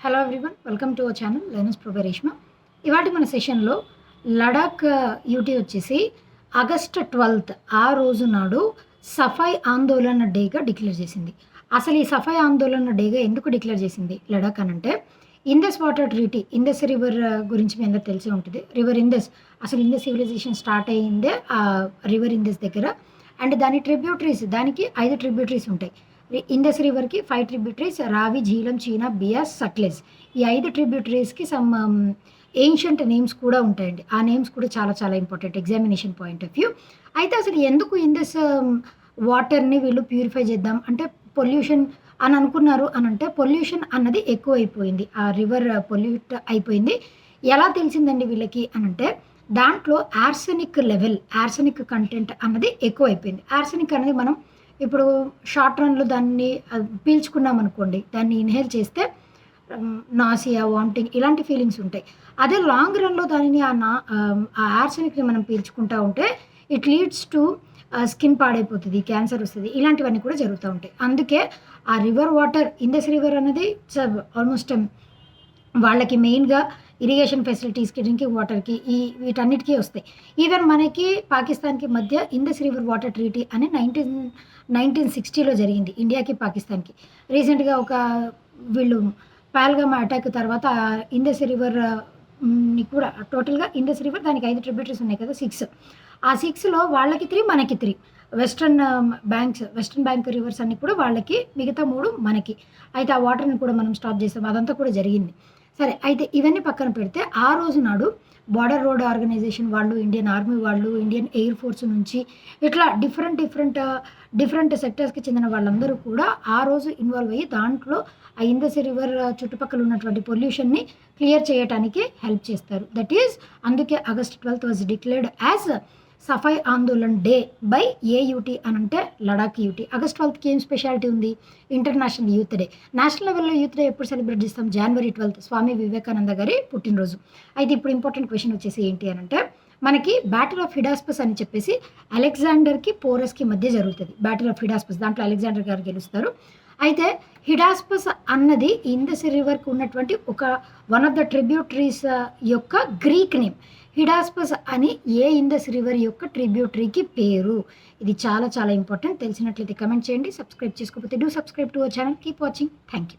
Hello everyone, welcome to our channel learners pro by Reshma. ఇవాటి మన సెషన్లో లడాక్ యూటీ వచ్చేసి ఆగస్ట్ 12 ఆ రోజు నాడు సఫాయి ఆందోళన డేగా డిక్లేర్ చేసింది. అసలు ఈ సఫాయి ఆందోళన డేగా ఎందుకు డిక్లేర్ చేసింది లడాక్ అని అంటే, Indus water treaty, Indus river గురించి మీ అందరికి తెలిసే ఉంటుంది. రివర్ ఇండస్, అసలు ఇండస్ సివిలైజేషన్ స్టార్ట్ అయ్యిందే ఆ రివర్ ఇండస్ దగ్గర. అండ్ దాని ట్రిబ్యూటరీస్, దానికి 5 ట్రిబ్యూటరీస్ ఉంటాయి. ఇండస్ రివర్కి 5 ట్రిబ్యూటరీస్: రావి, జీలం, చీనా, బియాస్, సట్లెజ్. ఈ 5 ట్రిబ్యూటరీస్కి సమ్ ఏన్షియంట్ నేమ్స్ కూడా ఉంటాయండి. ఆ నేమ్స్ కూడా చాలా చాలా important examination point of view. అయితే అసలు ఎందుకు ఇండస్ వాటర్ని వీళ్ళు ప్యూరిఫై చేద్దాం అంటే, పొల్యూషన్ అని అనుకున్నారు అని అంటే, పొల్యూషన్ అన్నది ఎక్కువైపోయింది, ఆ రివర్ పొల్యూట్ అయిపోయింది. ఎలా తెలిసిందండి వీళ్ళకి అని అంటే, దాంట్లో యార్సెనిక్ కంటెంట్ అన్నది ఎక్కువైపోయింది. యార్సెనిక్ అనేది మనం ఇప్పుడు షార్ట్ రన్‌లో దాన్ని పీల్చుకున్నామనుకోండి, దాన్ని ఇన్‌హేల్ చేస్తే నాసియా, వామిటింగ్ ఇలాంటి ఫీలింగ్స్ ఉంటాయి. అదే లాంగ్ రన్‌లో దానిని ఆ యార్సెనిక్‌ని మనం పీల్చుకుంటా ఉంటే ఇట్ లీడ్స్ టు స్కిన్ పాడైపోతది, క్యాన్సర్ వస్తది. ఇలాంటివన్నీ కూడా జరుగుతా ఉంటాయి. అందుకే ఆ రివర్ వాటర్, ఇండస్ రివర్ అనేది ఆల్మోస్ట్ వాళ్ళకి మెయిన్‌గా ఇరిగేషన్ ఫెసిలిటీస్‌కి, డ్రింకింగ్ వాటర్‌కి, వీటన్నిటికి వస్తాయి. ఈవెన్ మనకి పాకిస్తాన్‌కి మధ్య ఇండస్ రివర్ వాటర్ ట్రీటీ అని 1960లో జరిగింది, ఇండియాకి పాకిస్తాన్‌కి. రీసెంట్‌గా వీళ్ళు పహల్గామ్ అటాక్ తర్వాత ఇండస్ రివర్ ని కూడా టోటల్‌గా ఇండస్ రివర్, దానికి 5 ట్రిబ్యూటరీస్ ఉన్నాయి కదా, 6. ఆ 6లో వాళ్ళకి 3, మనకి 3. వెస్టర్న్ బ్యాంక్ రివర్స్ అన్నీ కూడా వాళ్ళకి, మిగతా 3 మనకి. అయితే ఆ వాటర్‌ని కూడా మనం స్టాప్ చేసాం. అదంతా కూడా జరిగింది. సరే, అయితే ఇవన్నీ పక్కన పెడితే, ఆ రోజు నాడు బార్డర్ రోడ్ ఆర్గనైజేషన్ వాళ్ళు, ఇండియన్ ఆర్మీ వాళ్ళు, ఇండియన్ ఎయిర్ ఫోర్స్ నుంచి ఇట్లా డిఫరెంట్ సెక్టర్స్‌కి చెందిన వాళ్ళందరూ కూడా ఆ రోజు ఇన్వాల్వ్ అయ్యి, దాంట్లో ఆ ఇండస్ రివర్ చుట్టుపక్కల ఉన్నటువంటి పొల్యూషన్‌ని క్లియర్ చేయటానికి హెల్ప్ చేస్తారు. దట్ ఈస్, అందుకే August 12 was declared as Safai Andolan day by a UT అనంటే లడాక్ యూటీ. ఆగస్ట్ 12కి ఏం స్పెషాలిటీ ఉంది? International Youth Day. నేషనల్ లెవెల్‌లో యూత్ డే ఎప్పుడు సెలబ్రేట్ చేస్తాం? జనవరి 12, స్వామి వివేకానంద గారి పుట్టినరోజు. అయితే ఇప్పుడు ఇంపార్టెంట్ క్వెషన్ వచ్చేసి ఏంటి అనంటే, మనకి బ్యాటిల్ ఆఫ్ హిడాస్పస్ అని చెప్పేసి అలెగ్జాండర్‌కి పోరస్‌కి మధ్య జరుగుతది. బ్యాటిల్ ఆఫ్ హిడాస్పస్, దాంట్లో అలెగ్జాండర్ గారు గెలుస్తారు. అయితే హిడాస్పస్ అన్నది ఇండస్ రివర్‌కి ఉన్నటువంటి వన్ ఆఫ్ ద ట్రిబ్యూటరీస్ యొక్క గ్రీక్ నేమ్. హిడాస్పస్ అని ఇండస్ రివర్ యొక్క ట్రిబ్యూటరీకి పేరు. ఇది చాలా చాలా ఇంపార్టెంట్. తెలిసినట్లయితే కమెంట్ చేయండి. సబ్స్క్రైబ్ చేసుకోకపోతే do subscribe to our channel. Keep watching. Thank you.